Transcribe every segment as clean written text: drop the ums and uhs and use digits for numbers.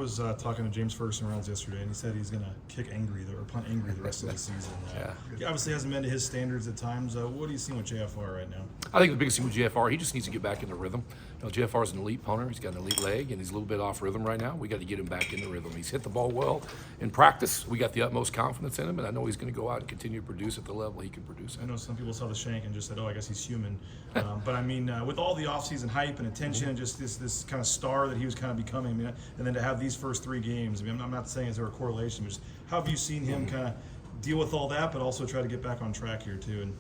was talking to James Ferguson Reynolds yesterday, and he said he's going to kick angry or punt angry the rest of the season. He obviously hasn't been to his standards at times. What are you seeing with JFR right now? I think the biggest thing with JFR, he just needs to get back into rhythm. JFR is an elite punter. He's got an elite leg, and he's a little bit off rhythm right now. We got to get him back into rhythm. He's hit the ball well in practice. We got the utmost confidence in him, and I know he's going to go out and continue to produce at the level he can produce at. I know some people saw the shank and just said, "Oh, I guess he's human." But I mean, with all the offseason hype and attention and just this kind of star that he was kind of becoming, I mean, and then to have these first 3 games, I mean, I'm not saying is there a correlation, but just how have you seen him kind of deal with all that, but also try to get back on track here too and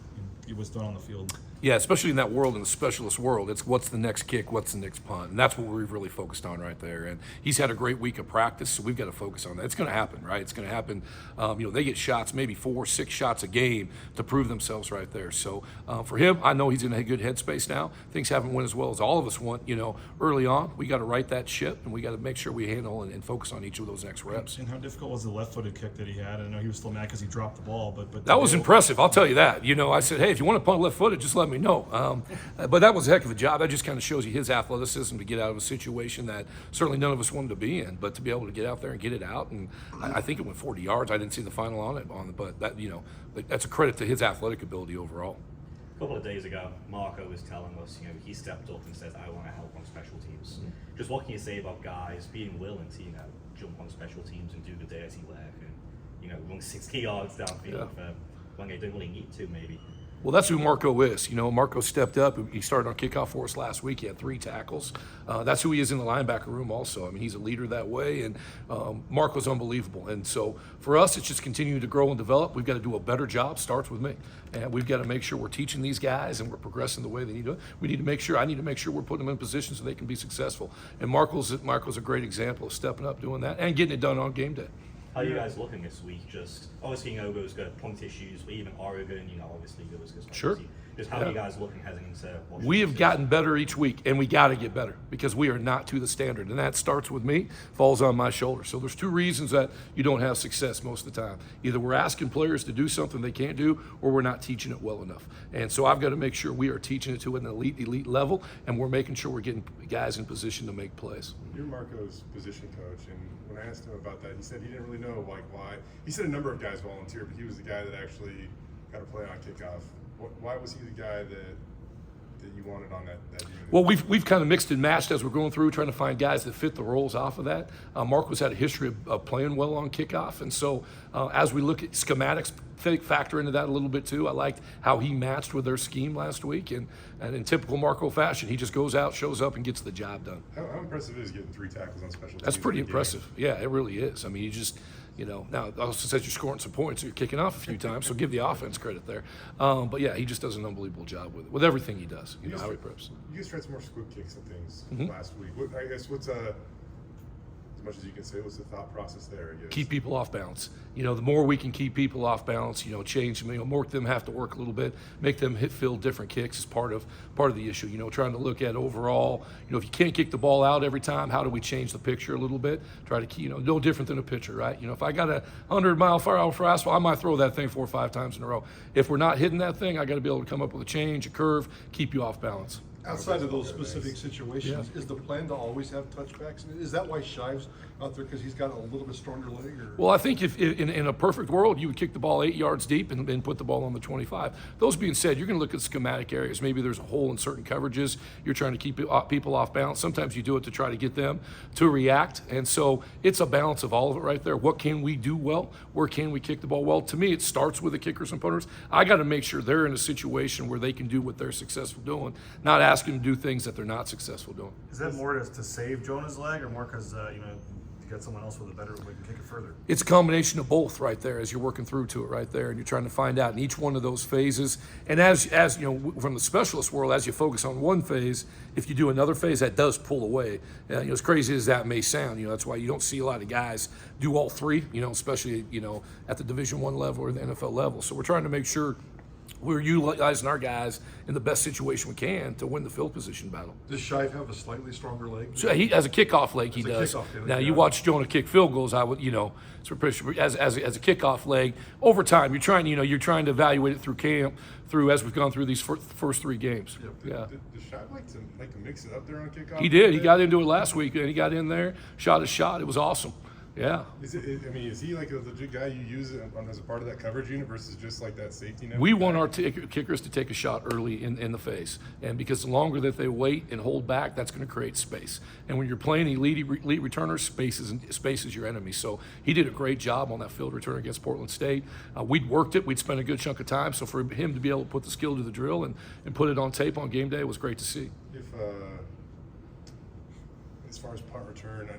get what's done on the field? Yeah, especially in that world, in the specialist world, it's what's the next kick, what's the next punt, and that's what we've really focused on right there. And he's had a great week of practice, so we've got to focus on that. It's going to happen, right? It's going to happen. They get shots, maybe 4 or 6 shots a game to prove themselves right there. So for him, I know he's in a good headspace now. Things haven't went as well as all of us want. Early on, we got to right that ship, and we got to make sure we handle and focus on each of those next reps. And how difficult was the left-footed kick that he had? I know he was still mad because he dropped the ball, but that was impressive. I'll tell you that. I said, hey, if you want to punt left-footed, just let me know. But that was a heck of a job. That just kind of shows you his athleticism to get out of a situation that certainly none of us wanted to be in. But to be able to get out there and get it out, and I think it went 40 yards. I didn't see the final on it, but that that's a credit to his athletic ability overall. A couple of days ago, Marco was telling us, he stepped up and said, "I want to help on special teams." Mm-hmm. Just what can you say about guys being willing to, jump on special teams and do the dirty work and, run 60 yards downfield for when they don't really need to, maybe? Well, that's who Marco is. Marco stepped up. He started on kickoff for us last week. He had 3 tackles. That's who he is in the linebacker room also. I mean, he's a leader that way, and Marco's unbelievable. And so for us, it's just continuing to grow and develop. We've got to do a better job. Starts with me. And we've got to make sure we're teaching these guys and we're progressing the way they need to. I need to make sure we're putting them in positions so they can be successful. And Marco's a great example of stepping up, doing that, and getting it done on game day. How are you guys looking this week? Just obviously, Go's got punt issues, but even Oregon, obviously Go's got sure. Just how are you guys looking heading into Washington? We have gotten better each week, and we got to get better because we are not to the standard, and that starts with me, falls on my shoulders. So there's 2 reasons that you don't have success most of the time. Either we're asking players to do something they can't do, or we're not teaching it well enough. And so I've got to make sure we are teaching it to an elite level, and we're making sure we're getting guys in position to make plays. You're Marco's position coach, and when I asked him about that, he said he didn't really know why. He said a number of guys volunteered, but he was the guy that actually got to play on kickoff. Why was he the guy that you wanted on that unit? Well, we've kind of mixed and matched as we're going through, trying to find guys that fit the roles off of that. Marco's had a history of playing well on kickoff, and so as we look at schematics, factor into that a little bit too. I liked how he matched with their scheme last week, and in typical Marco fashion, he just goes out, shows up, and gets the job done. How impressive is getting 3 tackles on special teams? That's pretty impressive. Yeah, it really is. I mean, you just, now also says you're scoring some points, so you're kicking off a few times, so give the offense credit there. But yeah, he just does an unbelievable job with everything he does. How he preps. You guys tried some more squib kicks and things last week. I guess what's as much as you can say, what's the thought process there? I guess keep people off balance. The more we can keep people off balance, change them. More them have to work a little bit, make them field different kicks is part of the issue. Trying to look at overall. If you can't kick the ball out every time, how do we change the picture a little bit? Try to keep, no different than a pitcher, right? If I got a 100-mile-per-hour fastball, I might throw that thing 4 or 5 times in a row. If we're not hitting that thing, I got to be able to come up with a change, a curve, keep you off balance. Outside of those specific situations, is the plan to always have touchbacks? Is that why Shive's out there, because he's got a little bit stronger leg? Or? Well, I think if in a perfect world, you would kick the ball 8 yards deep and then put the ball on the 25. Those being said, you're going to look at schematic areas. Maybe there's a hole in certain coverages. You're trying to keep people off balance. Sometimes you do it to try to get them to react. And so it's a balance of all of it right there. What can we do well? Where can we kick the ball well? To me, it starts with the kickers and punters. I got to make sure they're in a situation where they can do what they're successful doing, not asking them to do things that they're not successful doing. Is that more to save Jonah's leg, or more because you got someone else with a better way to kick it further? It's a combination of both right there as you're working through to it right there, and you're trying to find out in each one of those phases. And as from the specialist world, as you focus on one phase, if you do another phase, that does pull away. As crazy as that may sound, that's why you don't see a lot of guys do all 3, especially at the Division I level or the NFL level. So we're trying to make sure we're utilizing our guys in the best situation we can to win the field position battle. Does Shive have a slightly stronger leg? So he has a kickoff leg. He As a does. kickoff leg, Now yeah. you watch Jonah kick field goals. I would, as a kickoff leg. Over time, you're trying to evaluate it through camp, as we've gone through these first 3 games. Yeah. Does Shive like to mix it up there on kickoff? He did. He got into it last week, and he got in there, shot a shot. It was awesome. Yeah. Is he like a legit guy you use as a part of that coverage unit versus just like that safety net? We want our kickers to take a shot early in the face, and because the longer that they wait and hold back, that's going to create space. And when you're playing elite returners, space is your enemy. So he did a great job on that field return against Portland State. We'd worked it. We'd spent a good chunk of time. So for him to be able to put the skill to the drill and put it on tape on game day was great to see. If as far as punt return,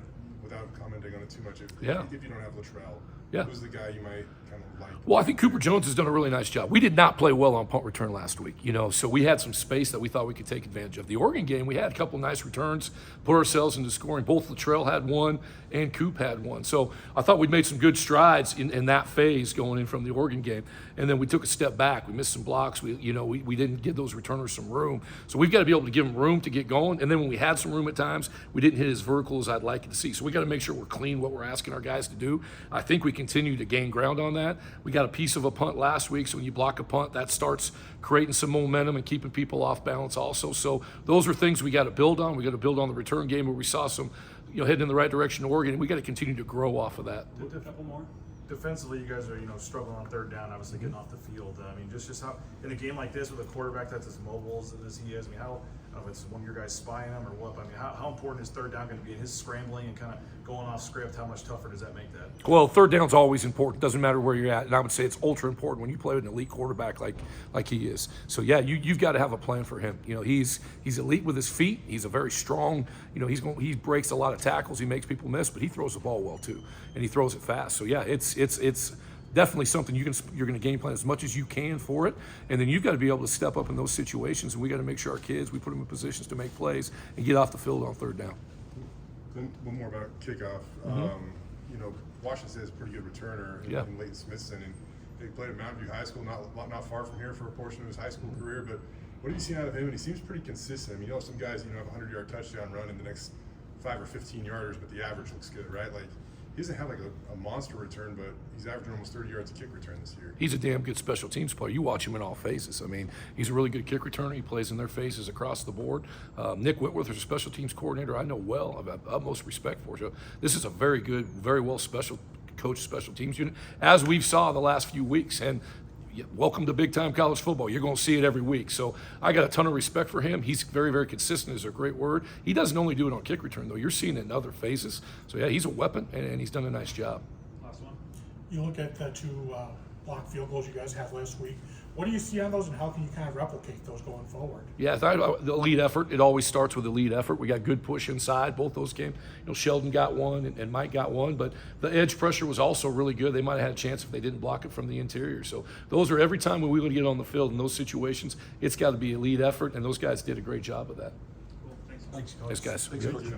without commenting on it too much, if you don't have Latrell, who's the guy you might kind of like? Well, I think Cooper Jones has done a really nice job. We did not play well on punt return last week, so we had some space that we thought we could take advantage of. The Oregon game, we had a couple nice returns, put ourselves into scoring. Both Latrell had one and Coop had one. So I thought we'd made some good strides in that phase going in from the Oregon game. And then we took a step back. We missed some blocks. We didn't give those returners some room. So we've got to be able to give them room to get going. And then when we had some room at times, we didn't hit as vertical as I'd like it to see. So we got to make sure we're clean what we're asking our guys to do. I think we continue to gain ground on that. We got a piece of a punt last week. So when you block a punt, that starts creating some momentum and keeping people off balance also. So those are things we got to build on. We got to build on the return game where we saw some, heading in the right direction to Oregon. And we got to continue to grow off of that. A couple more. Defensively, you guys are struggling on third down, obviously getting off the field. Just how in a game like this with a quarterback that's as mobile as he is. I don't know if it's one of your guys spying him or what. But how important is third down going to be in his scrambling and kind of going off script? How much tougher does that make that? Well, third down's always important. Doesn't matter where you're at, and I would say it's ultra important when you play with an elite quarterback like he is. So yeah, you've got to have a plan for him. He's elite with his feet. He's a very strong. He breaks a lot of tackles. He makes people miss, but he throws the ball well too, and he throws it fast. So yeah, it's definitely something you're going to game plan as much as you can for it, and then you've got to be able to step up in those situations. And we got to make sure our kids, we put them in positions to make plays and get off the field on third down. Then one more about kickoff. Washington State is a pretty good returner in Leighton Smithson, and he played at Mountain View High School, not far from here for a portion of his high school career. But what have you seen out of him? And he seems pretty consistent. Some guys have a 100-yard touchdown run in the next 5 or 15 yarders, but the average looks good, right? Like, he doesn't have like a monster return, but he's averaging almost 30 yards a kick return this year. He's a damn good special teams player. You watch him in all phases. He's a really good kick returner. He plays in their phases across the board. Nick Whitworth is a special teams coordinator I know well. I have utmost respect for. So this is a very good, very well coached special teams unit, as we've saw the last few weeks. And welcome to big time college football. You're going to see it every week. So I got a ton of respect for him. He's very, very consistent is a great word. He doesn't only do it on kick return though. You're seeing it in other phases. So yeah, he's a weapon and he's done a nice job. Last one. You look at the 2 blocked field goals you guys had last week. What do you see on those, and how can you kind of replicate those going forward? Yeah, the elite effort. It always starts with elite effort. We got good push inside both those games. Sheldon got one and Mike got one, but the edge pressure was also really good. They might have had a chance if they didn't block it from the interior. So those are every time when we would get on the field in those situations, it's got to be elite effort, and those guys did a great job of that. Cool. Thanks. Thanks, Coach. Thanks, guys. Thanks, Coach.